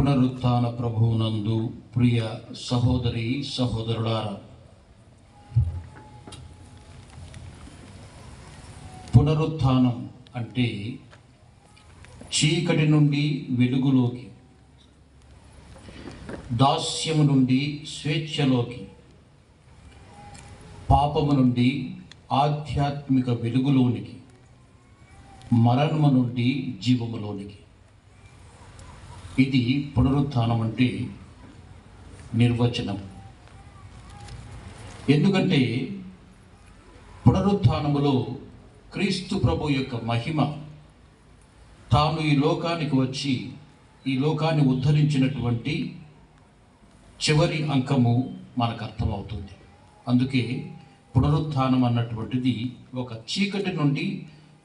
పునరుత్థాన ప్రభువునందు ప్రియ సహోదరి సహోదరులారా, పునరుత్థానం అంటే చీకటి నుండి వెలుగులోకి, దాస్యము నుండి స్వేచ్ఛలోకి, పాపము నుండి ఆధ్యాత్మిక వెలుగులోనికి, మరణము నుండి జీవములోనికి. ఇది పునరుత్థానం అంటే నిర్వచనం. ఎందుకంటే పునరుత్థానములో క్రీస్తు ప్రభు యొక్క మహిమ, తాను ఈ లోకానికి వచ్చి ఈ లోకాన్ని ఉద్ధరించినటువంటి చివరి అంకము మనకు అర్థమవుతుంది. అందుకే పునరుత్థానం అన్నటువంటిది ఒక చీకటి నుండి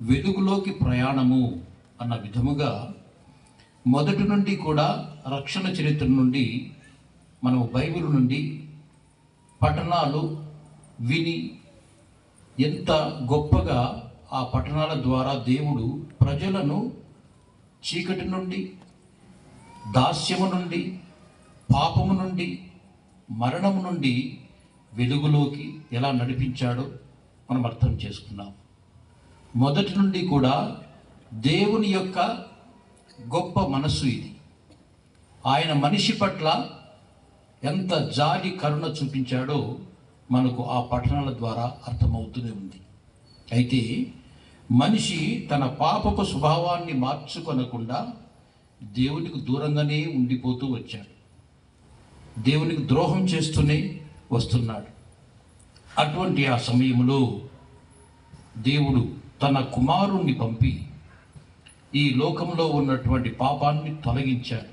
వెలుగులోకి ప్రయాణము అన్న విధముగా మొదటి నుండి కూడా రక్షణ చరిత్ర నుండి మనం బైబిల్ నుండి పఠనాలు విని ఎంత గొప్పగా ఆ పఠనాల ద్వారా దేవుడు ప్రజలను చీకటి నుండి, దాస్యము నుండి, పాపము నుండి, మరణము నుండి వెలుగులోకి ఎలా నడిపించాడో మనం అర్థం చేసుకున్నాం. మొదటి నుండి కూడా దేవుని యొక్క గొప్ప మనస్సు ఇది. ఆయన మనిషి పట్ల ఎంత జాలి కరుణ చూపించాడో మనకు ఆ పఠనాల ద్వారా అర్థమవుతూనే ఉంది. అయితే మనిషి తన పాపపు స్వభావాన్ని మార్చుకొనకుండా దేవునికి దూరంగానే ఉండిపోతూ వచ్చాడు. దేవునికి ద్రోహం చేస్తూనే వస్తున్నాడు. అటువంటి ఆ సమయంలో దేవుడు తన కుమారుణ్ణి పంపి ఈ లోకంలో ఉన్నటువంటి పాపాన్ని తొలగించాడు.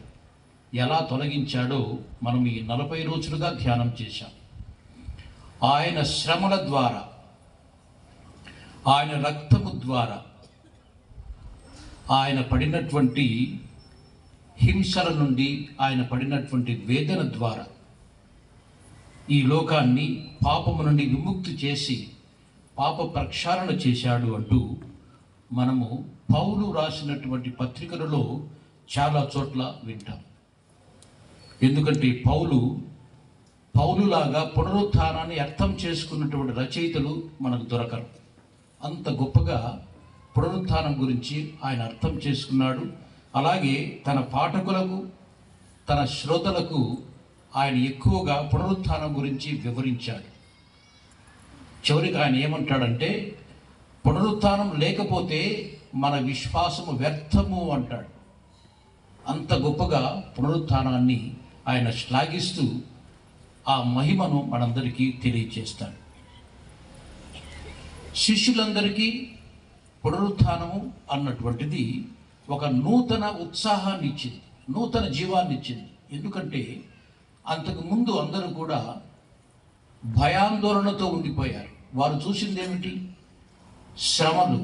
ఎలా తొలగించాడో మనం ఈ 40 రోజులుగా ధ్యానం చేశాం. ఆయన శ్రమల ద్వారా, ఆయన రక్తము ద్వారా, ఆయన పడినటువంటి హింసల నుండి, ఆయన పడినటువంటి వేదన ద్వారా ఈ లోకాన్ని పాపము నుండి విముక్తి చేసి పాప ప్రక్షాళన చేశాడు అంటూ మనము పౌలు రాసినటువంటి పత్రికలలో చాలా చోట్ల వింటాం. ఎందుకంటే పౌలులాగా పునరుత్థానాన్ని అర్థం చేసుకున్నటువంటి రచయితలు మనకు దొరకరు. అంత గొప్పగా పునరుత్థానం గురించి ఆయన అర్థం చేసుకున్నాడు. అలాగే తన పాఠకులకు, తన శ్రోతలకు ఆయన ఎక్కువగా పునరుత్థానం గురించి వివరించాడు. చివరికి ఆయన ఏమంటాడంటే, పునరుత్థానం లేకపోతే మన విశ్వాసము వ్యర్థము అంటాడు. అంత గొప్పగా పునరుత్థానాన్ని ఆయన శ్లాఘిస్తూ ఆ మహిమను మనందరికీ తెలియజేస్తాడు. శిష్యులందరికీ పునరుత్థానము అన్నటువంటిది ఒక నూతన ఉత్సాహాన్ని ఇచ్చింది, నూతన జీవాన్ని ఇచ్చింది. ఎందుకంటే అంతకుముందు అందరూ కూడా భయాందోళనతో ఉండిపోయారు. వారు చూసింది ఏమిటి? శ్రమలు,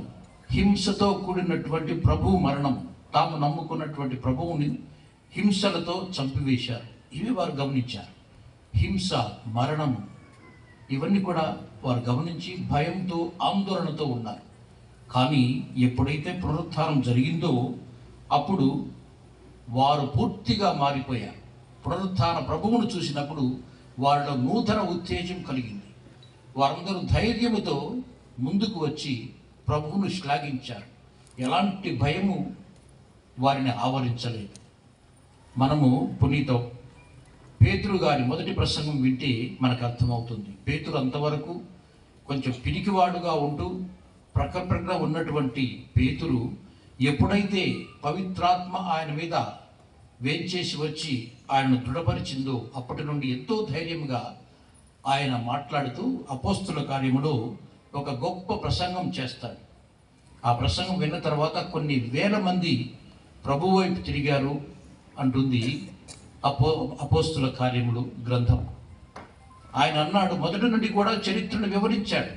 హింసతో కూడినటువంటి ప్రభువు మరణం, తాము నమ్ముకున్నటువంటి ప్రభువుని హింసలతో చంపివేశారు. ఇవి వారు గమనించారు. హింస, మరణము, ఇవన్నీ కూడా వారు గమనించి భయంతో, ఆందోళనతో ఉన్నారు. కానీ ఎప్పుడైతే పునరుత్థానం జరిగిందో అప్పుడు వారు పూర్తిగా మారిపోయారు. పునరుత్థాన ప్రభువును చూసినప్పుడు వారిలో నూతన ఉత్తేజం కలిగింది. వారందరూ ధైర్యముతో ముందుకు వచ్చి ప్రభువును శ్లాఘించారు. ఎలాంటి భయము వారిని ఆవరించలేదు. మనము పునీత పేతురు గారి మొదటి ప్రసంగం వింటే మనకు అర్థమవుతుంది. పేతురు అంతవరకు కొంచెం పిరికివాడుగా ఉంటూ ప్రక్కన ఉన్నటువంటి పేతురు ఎప్పుడైతే పవిత్రాత్మ ఆయన మీద వేంచేసి వచ్చి ఆయనను దృఢపరిచిందో అప్పటి నుండి ఎంతో ధైర్యంగా ఆయన మాట్లాడుతూ అపోస్తుల కార్యములో ఒక గొప్ప ప్రసంగం చేస్తాడు. ఆ ప్రసంగం విన్న తర్వాత కొన్ని వేల మంది ప్రభు వైపు తిరిగారు అంటుంది అపోస్తుల కార్యములు గ్రంథం. ఆయన అన్నాడు, మొదటి నుండి కూడా చరిత్రను వివరించాడు.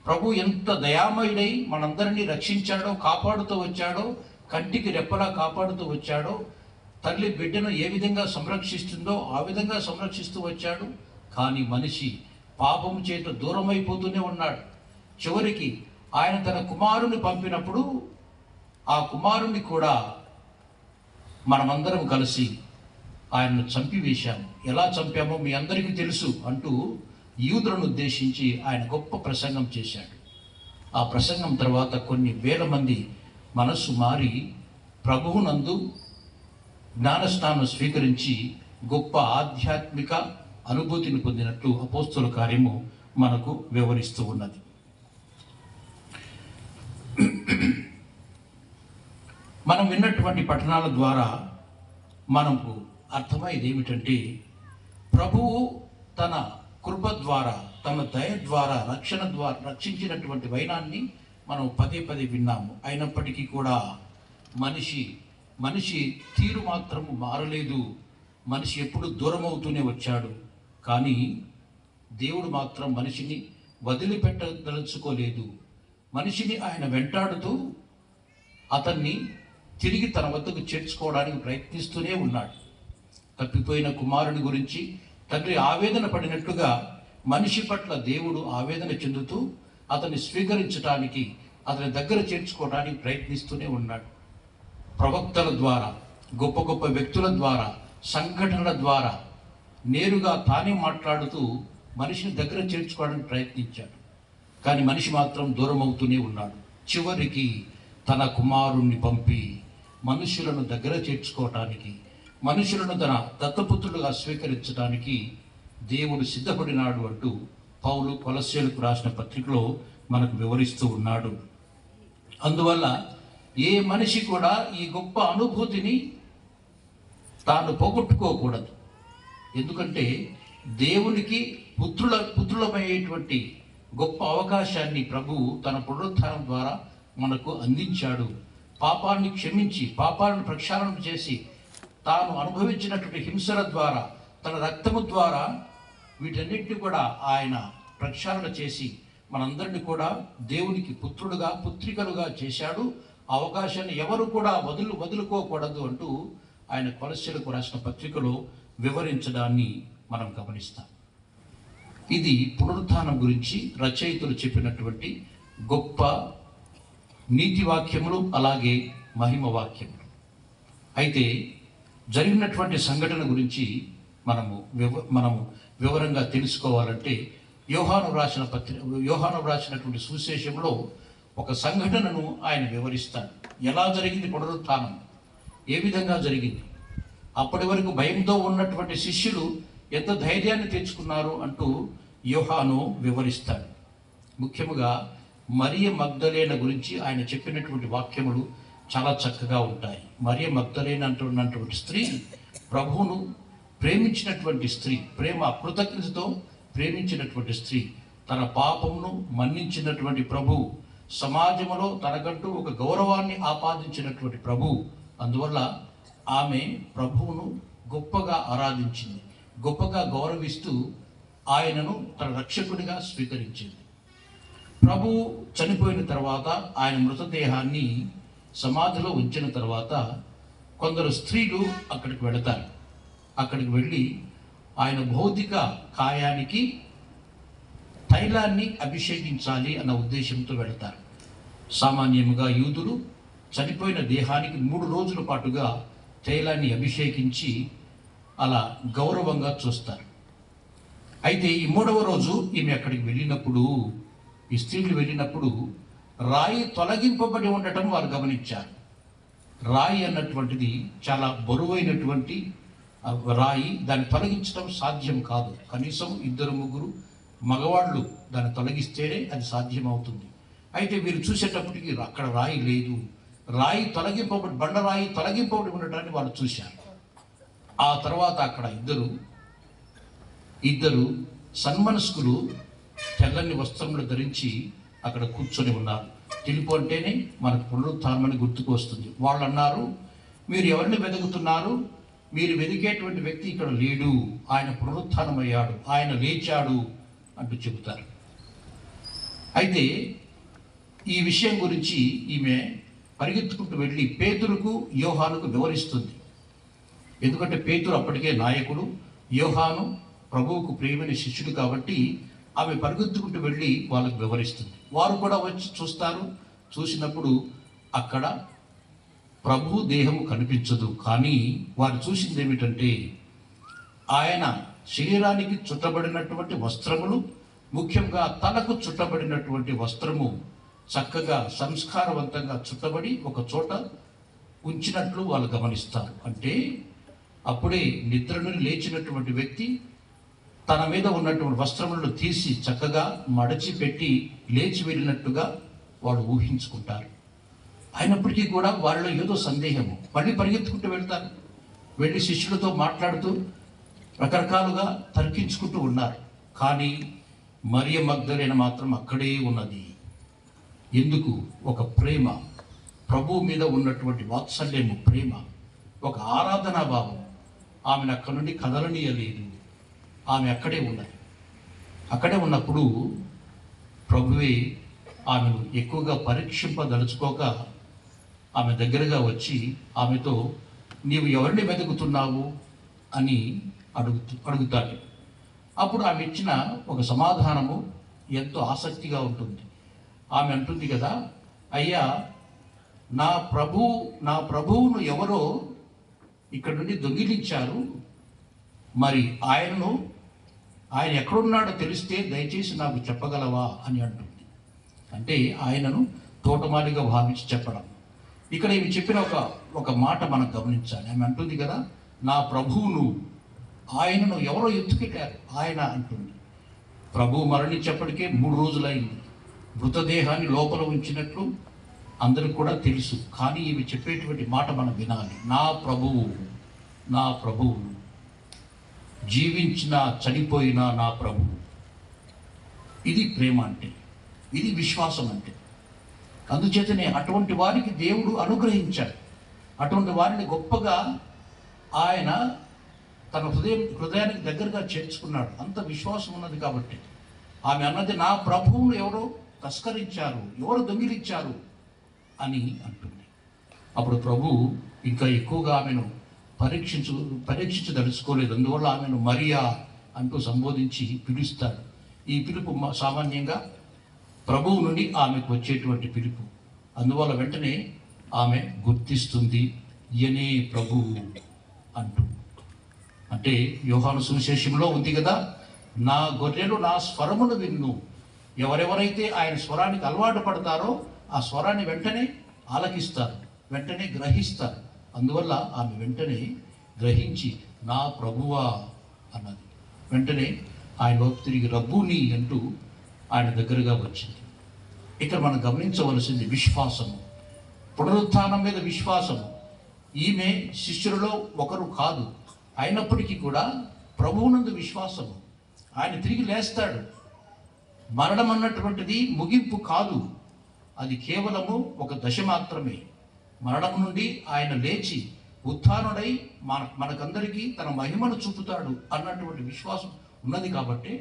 ప్రభు ఎంత దయామయుడై మనందరినీ రక్షించాడో, కాపాడుతూ వచ్చాడో, కంటికి రెప్పలా కాపాడుతూ వచ్చాడో, తల్లి బిడ్డను ఏ విధంగా సంరక్షిస్తుందో ఆ విధంగా సంరక్షిస్తూ వచ్చాడు. కానీ మనిషి పాపం చేత దూరమైపోతూనే ఉన్నాడు. చివరికి ఆయన తన కుమారుని పంపినప్పుడు ఆ కుమారుని కూడా మనమందరం కలిసి ఆయనను చంపివేశాము, ఎలా చంపామో మీ అందరికీ తెలుసు అంటూ యూదులను ఉద్దేశించి ఆయన గొప్ప ప్రసంగం చేశాడు. ఆ ప్రసంగం తర్వాత కొన్ని వేల మంది మనస్సు మారి ప్రభువునందు జ్ఞానస్నానం స్వీకరించి గొప్ప ఆధ్యాత్మిక అనుభూతిని పొందినట్లు అపోస్తుల కార్యము మనకు వివరిస్తూ ఉన్నది. మనం విన్నటువంటి పఠనాల ద్వారా మనకు అర్థమయ్యేది ఏమిటంటే, ప్రభువు తన కృప ద్వారా, తన దయ ద్వారా, రక్షణ ద్వారా రక్షించినటువంటి వైనాన్ని మనం పదే పదే విన్నాము. అయినప్పటికీ కూడా మనిషి తీరు మాత్రం మారలేదు. మనిషి ఎప్పుడు దూరం అవుతూనే వచ్చాడు. కానీ దేవుడు మాత్రం మనిషిని వదిలిపెట్టదలుచుకోలేదు. మనిషిని ఆయన వెంటాడుతూ అతన్ని తిరిగి తన వద్దకు చేర్చుకోవడానికి ప్రయత్నిస్తూనే ఉన్నాడు. తప్పిపోయిన కుమారుని గురించి తండ్రి ఆవేదన పడినట్టుగా మనిషి పట్ల దేవుడు ఆవేదన చెందుతూ అతన్ని స్వీకరించడానికి, అతని దగ్గర చేర్చుకోవడానికి ప్రయత్నిస్తూనే ఉన్నాడు. ప్రవక్తల ద్వారా, గొప్ప గొప్ప వ్యక్తుల ద్వారా, సంఘటనల ద్వారా నేరుగా తానే మాట్లాడుతూ మనిషిని దగ్గర చేర్చుకోవడానికి ప్రయత్నించాడు. కానీ మనిషి మాత్రం దూరం అవుతూనే ఉన్నాడు. చివరికి తన కుమారుణ్ణి పంపి మనుషులను దగ్గర చేర్చుకోవటానికి, మనుషులను తన దత్తపుత్రులుగా స్వీకరించడానికి దేవుడు సిద్ధపడినాడు అంటూ పౌలు కొలస్సీయులకు రాసిన పత్రికలో మనకు వివరిస్తూ ఉన్నాడు. అందువల్ల ఏ మనిషి కూడా ఈ గొప్ప అనుభూతిని తాను పోగొట్టుకోకూడదు. ఎందుకంటే దేవునికి పుత్రులమయ్యేటువంటి గొప్ప అవకాశాన్ని ప్రభువు తన పునరుత్థానం ద్వారా మనకు అందించాడు. పాపాన్ని క్షమించి, పాపాలను ప్రక్షాళన చేసి, తాను అనుభవించినటువంటి హింసల ద్వారా, తన రక్తము ద్వారా వీటన్నిటిని కూడా ఆయన ప్రక్షాళన చేసి మనందరినీ కూడా దేవునికి పుత్రుడుగా, పుత్రికలుగా చేశాడు. అవకాశాన్ని ఎవరు కూడా వదులుకోకూడదు అంటూ ఆయన కొలస్సీయులకు రాసిన పత్రికలో వివరించడాన్ని మనం గమనిస్తాం. ఇది పునరుత్థానం గురించి రచయితలు చెప్పినటువంటి గొప్ప నీతి వాక్యములు, అలాగే మహిమ వాక్యములు. అయితే జరిగినటువంటి సంఘటన గురించి మనము వివరంగా తెలుసుకోవాలంటే యోహాను రాసినటువంటి సువిశేషంలో ఒక సంఘటనను ఆయన వివరిస్తాడు. ఎలా జరిగింది పునరుత్థానం, ఏ విధంగా జరిగింది, అప్పటి వరకు భయంతో ఉన్నటువంటి శిష్యులు ఎంత ధైర్యాన్ని తెచ్చుకున్నారు అంటూ యోహాను వివరిస్తాడు. ముఖ్యముగా మరియ మగ్దలేన గురించి ఆయన చెప్పినటువంటి వాక్యములు చాలా చక్కగా ఉంటాయి. మరియ మగ్దలేన అంటున్నటువంటి స్త్రీ ప్రభువును ప్రేమించినటువంటి స్త్రీ, ప్రేమ కృతజ్ఞతతో ప్రేమించినటువంటి స్త్రీ, తన పాపమును మన్నించినటువంటి ప్రభువు, సమాజంలో తనకంటూ ఒక గౌరవాన్ని ఆపాదించినటువంటి ప్రభువు. అందువల్ల ఆమె ప్రభువును గొప్పగా ఆరాధించింది, గొప్పగా గౌరవిస్తూ ఆయనను తన రక్షకుడిగా స్వీకరించింది. ప్రభువు చనిపోయిన తర్వాత ఆయన మృతదేహాన్ని సమాధిలో ఉంచిన తర్వాత కొందరు స్త్రీలు అక్కడికి వెళతారు. అక్కడికి వెళ్ళి ఆయన భౌతిక కాయానికి తైలాన్ని అభిషేకించాలి అన్న ఉద్దేశంతో వెళతారు. సామాన్యంగా యూదులు చనిపోయిన దేహానికి 3 రోజుల పాటుగా తైలాన్ని అభిషేకించి అలా గౌరవంగా చూస్తారు. అయితే ఈ 3వ రోజు ఈమె అక్కడికి వెళ్ళినప్పుడు, ఈ స్త్రీలు వెళ్ళినప్పుడు రాయి తొలగింపబడి ఉండటం వారు గమనించారు. రాయి అన్నటువంటిది చాలా బరువైనటువంటి రాయి, దాన్ని తొలగించడం సాధ్యం కాదు. కనీసం 2-3 మగవాళ్ళు దాన్ని తొలగిస్తేనే అది సాధ్యమవుతుంది. అయితే వీరు చూసేటప్పటికి అక్కడ రాయి లేదు. రాయి తొలగింపబడి, బండరాయి తొలగింపబడి ఉండటాన్ని వాళ్ళు చూశారు. ఆ తర్వాత అక్కడ ఇద్దరు సన్మనస్కులు తెల్లని వస్త్రములు ధరించి అక్కడ కూర్చొని ఉన్నారు. తెలుపు అంటేనే మనకు పునరుత్థానమని గుర్తుకు వస్తుంది. వాళ్ళు అన్నారు, మీరు ఎవరిని వెతుకుతున్నారు? మీరు వెతికేటువంటి వ్యక్తి ఇక్కడ లేడు, ఆయన పునరుత్థానమయ్యాడు, ఆయన లేచాడు అంటూ చెబుతారు. అయితే ఈ విషయం గురించి ఈమె పరిగెత్తుకుంటూ వెళ్ళి పేతురుకు, యోహానుకు వివరిస్తుంది. ఎందుకంటే పేతురు అప్పటికే నాయకుడు, యోహాను ప్రభువుకు ప్రియమైన శిష్యుడు కాబట్టి ఆమె పరిగెత్తుకుంటూ వెళ్ళి వాళ్ళకు వివరిస్తుంది. వారు కూడా వచ్చి చూస్తారు. చూసినప్పుడు అక్కడ ప్రభు దేహము కనిపించదు. కానీ వారు చూసింది ఏమిటంటే ఆయన శరీరానికి చుట్టబడినటువంటి వస్త్రములు, ముఖ్యంగా తలకు చుట్టబడినటువంటి వస్త్రము చక్కగా సంస్కారవంతంగా చుట్టబడి ఒక చోట ఉంచినట్లు వాళ్ళు గమనిస్తారు. అంటే అప్పుడే నిద్ర నుండి లేచినటువంటి వ్యక్తి తన మీద ఉన్నటువంటి వస్త్రములను తీసి చక్కగా మడచి పెట్టి లేచి వెళ్ళినట్టుగా వాడు ఊహించుకుంటారు. అయినప్పటికీ కూడా వాళ్ళలో ఏదో సందేహము, మళ్ళీ పరిగెత్తుకుంటూ వెళ్తారు. వెళ్ళి శిష్యులతో మాట్లాడుతూ రకరకాలుగా తర్కించుకుంటూ ఉన్నారు. కానీ మరియ మగ్దలేన మాత్రం అక్కడే ఉన్నది. ఎందుకు? ఒక ప్రేమ, ప్రభువు మీద ఉన్నటువంటి వాత్సల్యము, ప్రేమ, ఒక ఆరాధనా భావం ఆమెను అక్కడి నుండి కదలనీయలేదు. ఆమె అక్కడే ఉన్నది. అక్కడే ఉన్నప్పుడు ప్రభువే ఆమెను ఎక్కువగా పరీక్షింపదలుచుకోక ఆమె దగ్గరగా వచ్చి ఆమెతో, నీవు ఎవరిని వెతుకుతున్నావు అని అడుగుతాడు. అప్పుడు ఆమె ఇచ్చిన ఒక సమాధానము ఎంతో ఆసక్తిగా ఉంటుంది. ఆమె అంటుంది కదా, అయ్యా, నా ప్రభువును ఎవరో ఇక్కడ నుండి దొంగిలించారు, మరి ఆయన ఎక్కడున్నాడో తెలిస్తే దయచేసి నాకు చెప్పగలవా అని అంటుంది. అంటే ఆయనను తోటమాలిగా భావించి చెప్పడం. ఇక్కడ ఇవి చెప్పిన ఒక మాట మనం గమనించాలి. ఆమె అంటుంది కదా, నా ప్రభువును, ఆయనను ఎవరో ఎత్తుకెట్టారు ఆయన అంటుంది. ప్రభువు మరణించేప్పటికే 3 రోజులైంది. మృతదేహాన్ని లోపల ఉంచినట్లు అందరికి కూడా తెలుసు. కానీ ఇవి చెప్పేటువంటి మాట మనం వినాలి. నా ప్రభువు, జీవించిన చనిపోయిన నా ప్రభువు. ఇది ప్రేమ అంటే, ఇది విశ్వాసం అంటే. అందుచేతనే అటువంటి వారికి దేవుడు అనుగ్రహించాడు. అటువంటి వారిని గొప్పగా ఆయన తన హృదయానికి దగ్గరగా చేర్చుకున్నాడు. అంత విశ్వాసం ఉన్నది కాబట్టి ఆమె అన్నది, నా ప్రభువును ఎవరో తస్కరించారు, ఎవరు దొంగిలించారు అని అంటుంది. అప్పుడు ప్రభు ఇంకా ఎక్కువగా ఆమెను పరీక్షించదలుచుకోలేదు. అందువల్ల ఆమెను మరియా అంటూ సంబోధించి పిలుస్తాడు. ఈ పిలుపు సామాన్యంగా ప్రభువు నుండి ఆమెకు వచ్చేటువంటి పిలుపు. అందువల్ల వెంటనే ఆమె గుర్తిస్తుంది, ఈయనే ప్రభువు అంటూ. అంటే యోహాను సువిశేషంలో ఉంది కదా, నా గొర్రెలు నా స్వరమును విన్ను. ఎవరెవరైతే ఆయన స్వరానికి అలవాటు పడతారో ఆ స్వరాన్ని వెంటనే ఆలకిస్తారు, వెంటనే గ్రహిస్తారు. అందువల్ల ఆమె వెంటనే గ్రహించి నా ప్రభువా అన్నది. వెంటనే ఆయన వైపు తిరిగి రబ్బూని అంటూ ఆయన దగ్గరగా వచ్చింది. ఇక్కడ మనం గమనించవలసింది విశ్వాసము, పునరుత్థానం మీద విశ్వాసము. ఈమె శిష్యులలో ఒకరు కాదు, అయినప్పటికీ కూడా ప్రభువునందు విశ్వాసము. ఆయన తిరిగి లేస్తాడు. మరణం అన్నటువంటిది ముగింపు కాదు, అది కేవలము ఒక దశ మాత్రమే. మరణం నుండి ఆయన లేచి ఉత్థానుడై మనకందరికీ తన మహిమను చూపుతాడు అన్నటువంటి విశ్వాసం ఉన్నది కాబట్టి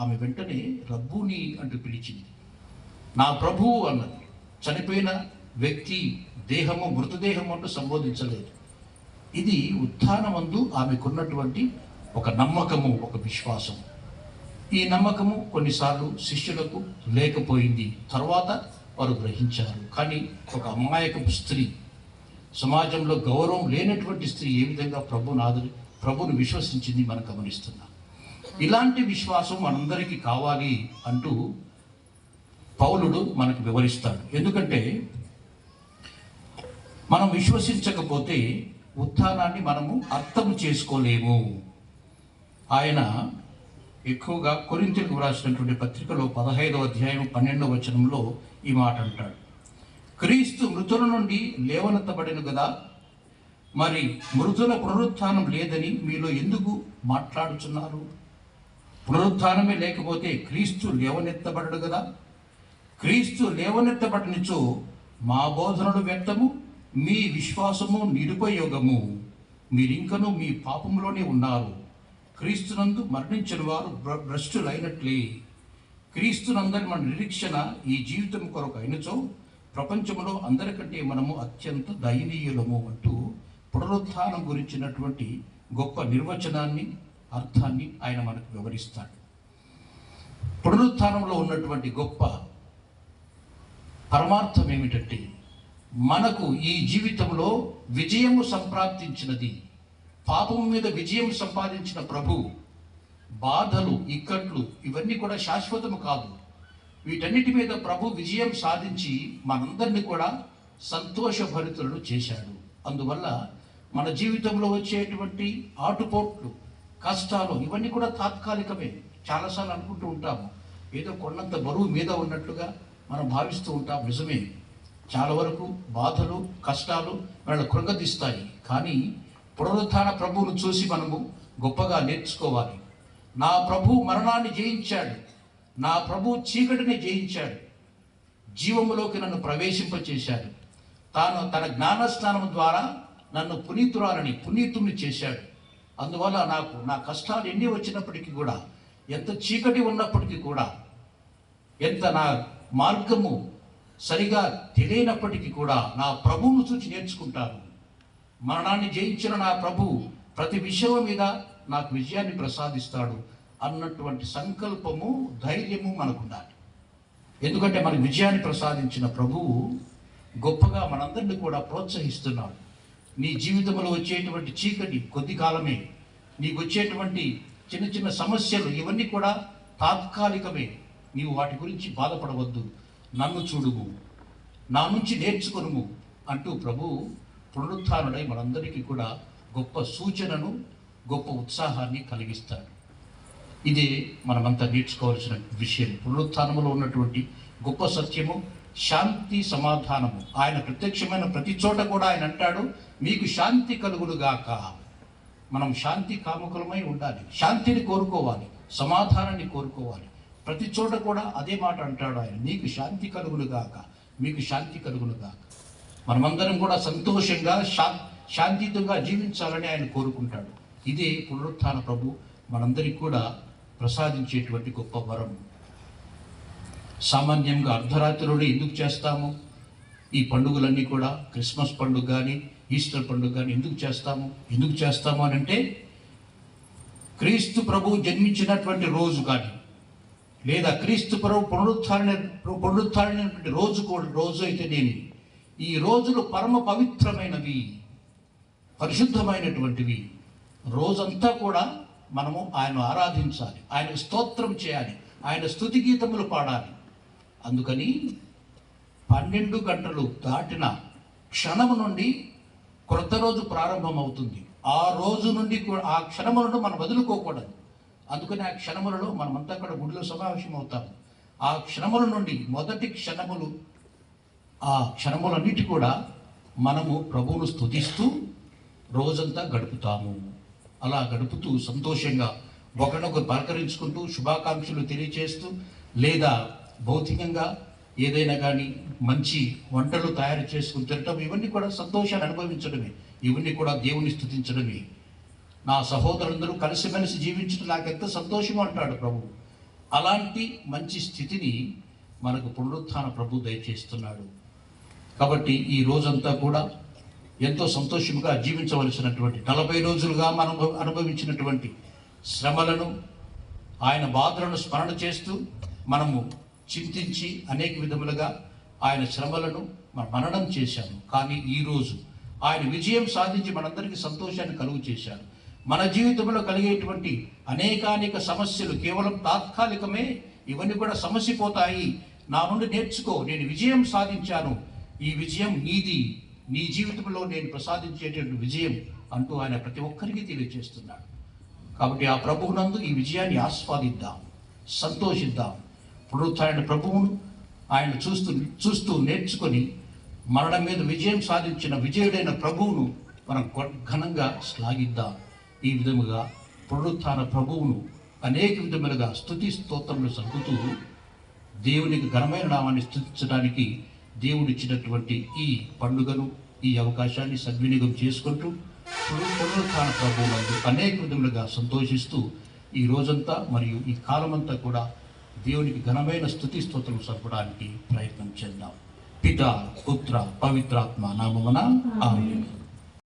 ఆమె వెంటనే రబ్బూని అంటూ పిలిచింది. నా ప్రభువు అన్నది. చనిపోయిన వ్యక్తి దేహము, మృతదేహము అంటూ సంబోధించలేదు. ఇది ఉత్థానమందు ఆమెకున్నటువంటి ఒక నమ్మకము, ఒక విశ్వాసం. ఈ నమ్మకము కొన్నిసార్లు శిష్యులకు లేకపోయింది. తర్వాత వారు గ్రహించారు. కానీ ఒక అమాయకపు స్త్రీ, సమాజంలో గౌరవం లేనటువంటి స్త్రీ ఏ విధంగా ప్రభువును విశ్వసించింది మనం గమనిస్తున్నాం. ఇలాంటి విశ్వాసం మనందరికీ కావాలి అంటూ పౌలుడు మనకు వివరిస్తాడు. ఎందుకంటే మనం విశ్వసించకపోతే ఉత్థానాన్ని మనము అర్థం చేసుకోలేము. ఆయన ఎక్కువగా కొరింథీయులకు వ్రాసినటువంటి పత్రికలో 15వ అధ్యాయం 12వ వచనంలో ఈ మాట అంటాడు, క్రీస్తు మృతుల నుండి లేవనెత్తబడిన కదా, మరి మృతుల పునరుత్థానం లేదని మీలో ఎందుకు మాట్లాడుచున్నారు? పునరుత్థానమే లేకపోతే క్రీస్తు లేవనెత్తబడడు కదా. క్రీస్తు లేవనెత్తబడినచో మా బోధనలు వ్యర్థము, మీ విశ్వాసము నిరుపయోగము. మీరింకనూ మీ పాపంలోనే ఉన్నారు. క్రీస్తునందు మరణించిన వారు భ్రష్టులైనట్లే. క్రీస్తునందరి మన నిరీక్షణ ఈ జీవితం కొరకు అయినచో ప్రపంచంలో అందరికంటే మనము అత్యంత దయనీయులము అంటూ పునరుత్థానం గురించినటువంటి గొప్ప నిర్వచనాన్ని, అర్థాన్ని ఆయన మనకు వివరిస్తాడు. పునరుత్థానంలో ఉన్నటువంటి గొప్ప పరమార్థం ఏమిటంటే, మనకు ఈ జీవితంలో విజయము సంప్రాప్తించినది. పాపం మీద విజయం సంపాదించిన ప్రభు బాధలు, ఇక్కట్లు ఇవన్నీ కూడా శాశ్వతము కాదు. వీటన్నిటి మీద ప్రభు విజయం సాధించి మనందరినీ కూడా సంతోషభరితులను చేశాడు. అందువల్ల మన జీవితంలో వచ్చేటువంటి ఆటుపోట్లు, కష్టాలు ఇవన్నీ కూడా తాత్కాలికమే. చాలాసార్లు అనుకుంటూ ఉంటాము, ఏదో కొన్నంత బరువు మీద ఉన్నట్లుగా మనం భావిస్తూ ఉంటాం. నిజమే, చాలా వరకు బాధలు, కష్టాలు మనల్ని కృంగదీస్తాయి. కానీ పునరుత్థాన ప్రభువును చూసి మనము గొప్పగా నేర్చుకోవాలి. నా ప్రభు మరణాన్ని జయించాడు, నా ప్రభు చీకటిని జయించాడు, జీవములోకి నన్ను ప్రవేశింపచేశాడు. తాను తన జ్ఞానస్నానం ద్వారా నన్ను పునీతుణ్ణి చేశాడు. అందువల్ల నా కష్టాలు ఎన్ని వచ్చినప్పటికీ కూడా, ఎంత చీకటి ఉన్నప్పటికీ కూడా, ఎంత నా మార్గము సరిగా తెలియనప్పటికీ కూడా నా ప్రభువును చూసి నేర్చుకుంటాను. మరణాన్ని జయించిన నా ప్రభు ప్రతి విషయం మీద నాకు విజయాన్ని ప్రసాదిస్తాడు అన్నటువంటి సంకల్పము, ధైర్యము మనకుండాలి. ఎందుకంటే మనకు విజయాన్ని ప్రసాదించిన ప్రభువు గొప్పగా మనందరినీ కూడా ప్రోత్సహిస్తున్నాడు. నీ జీవితంలో వచ్చేటువంటి చీకటి కొద్ది కాలమే, నీకు వచ్చేటువంటి చిన్న చిన్న సమస్యలు ఇవన్నీ కూడా తాత్కాలికమే. నీవు వాటి గురించి బాధపడవద్దు, నన్ను చూడుము, నా నుంచి నేర్చుకొనుము అంటూ ప్రభు పునరుత్థానుడై మనందరికీ కూడా గొప్ప సూచనను, గొప్ప ఉత్సాహాన్ని కలిగిస్తాడు. ఇదే మనమంతా నేర్చుకోవాల్సిన విషయం. పునరుత్థానములో ఉన్నటువంటి గొప్ప సత్యము శాంతి, సమాధానము. ఆయన ప్రత్యక్షమైన ప్రతి చోట కూడా ఆయన అంటాడు, మీకు శాంతి కలుగునుగాక. మనం శాంతి కాముకులమై ఉండాలి, శాంతిని కోరుకోవాలి, సమాధానాన్ని కోరుకోవాలి. ప్రతి చోట కూడా అదే మాట అంటాడు ఆయన, మీకు శాంతి కలుగునుగాక, మీకు శాంతి కలుగునుగాక. మనమందరం కూడా సంతోషంగా శాంతియుతంగా జీవించాలని ఆయన కోరుకుంటాడు. ఇదే పునరుత్థాన ప్రభు మనందరికీ కూడా ప్రసాదించేటువంటి గొప్ప వరం. సామాన్యంగా అర్ధరాత్రిలోనే ఎందుకు చేస్తాము ఈ పండుగలన్నీ కూడా? క్రిస్మస్ పండుగ కానీ, ఈస్టర్ పండుగ కానీ ఎందుకు చేస్తాము అని అంటే, క్రీస్తు ప్రభు జన్మించినటువంటి రోజు కానీ, లేదా క్రీస్తు ప్రభు పునరుత్థానమైనటువంటి రోజు అయితేనేమి, ఈ రోజులు పరమ పవిత్రమైనవి, పరిశుద్ధమైనటువంటివి. రోజంతా కూడా మనము ఆయన ఆరాధించాలి, ఆయన స్తోత్రం చేయాలి, ఆయన స్తుతి గీతములు పాడాలి. అందుకని 12 గంటలు దాటిన క్షణము నుండి క్రొత్త రోజు ప్రారంభమవుతుంది. ఆ రోజు నుండి ఆ క్షణములను మనం వదులుకోకూడదు. అందుకని ఆ క్షణములలో మనమంతా కూడా గుడిలో సమావేశం అవుతాము. ఆ క్షణముల నుండి మొదటి క్షణములు, ఆ క్షణములన్నిటి కూడా మనము ప్రభువును స్తుతిస్తూ రోజంతా గడుపుతాము. అలా గడుపుతూ సంతోషంగా ఒకరినొకరు పలకరించుకుంటూ, శుభాకాంక్షలు తెలియచేస్తూ, లేదా భౌతికంగా ఏదైనా కానీ మంచి వంటలు తయారు చేసుకుని తినటం, ఇవన్నీ కూడా సంతోషాన్ని అనుభవించడమే, ఇవన్నీ కూడా దేవుని స్తుతించడమే. నా సహోదరులందరూ కలిసిమెలిసి జీవించడం నాకు ఎంత సంతోషం అంటాడు ప్రభు. అలాంటి మంచి స్థితిని మనకు పునరుత్థాన ప్రభు దయచేస్తున్నాడు. కాబట్టి ఈ రోజంతా కూడా ఎంతో సంతోషంగా జీవించవలసినటువంటి 40 రోజులుగా మనం అనుభవించినటువంటి శ్రమలను, ఆయన బాధలను స్మరణ చేస్తూ మనము చింతించి అనేక విధములుగా ఆయన శ్రమలను మననం చేశాము. కానీ ఈరోజు ఆయన విజయం సాధించి మనందరికీ సంతోషాన్ని కలుగు చేశాడు. మన జీవితంలో కలిగేటువంటి అనేకానేక సమస్యలు కేవలం తాత్కాలికమే, ఇవన్నీ కూడా సమసిపోతాయి. నా నుండి నేర్చుకో, నేను విజయం సాధించాను, ఈ విజయం నీది, నీ జీవితంలో నేను ప్రసాదించేటువంటి విజయం అంటూ ఆయన ప్రతి ఒక్కరికి తెలియజేస్తున్నాడు. కాబట్టి ఆ ప్రభువునందు ఈ విజయాన్ని ఆస్వాదిద్దాం, సంతోషిద్దాం. పునరుత్థాన ప్రభువును ఆయన చూస్తూ నేర్చుకొని మరణం మీద విజయం సాధించిన విజయుడైన ప్రభువును మనం ఘనంగా శ్లాఘిద్దాం. ఈ విధముగా పునరుత్థాన ప్రభువును అనేక విధములుగా స్తుతి స్తోత్రములు సలుపుతూ దేవునికి ఘనమైన నామాన్ని స్తుతించడానికి దేవుడిచ్చినటువంటి ఈ పండుగను, ఈ అవకాశాన్ని సద్వినియోగం చేసుకుంటూ పునరుత్థాన ప్రభువునందు అనేక విధములుగా సంతోషిస్తూ ఈ రోజంతా మరియు ఈ కాలమంతా కూడా దేవునికి ఘనమైన స్తుతి స్తోత్రం సలపడానికి ప్రయత్నం చేద్దాం. పిత, పుత్ర, పవిత్రాత్మ నామమున ఆమేన్.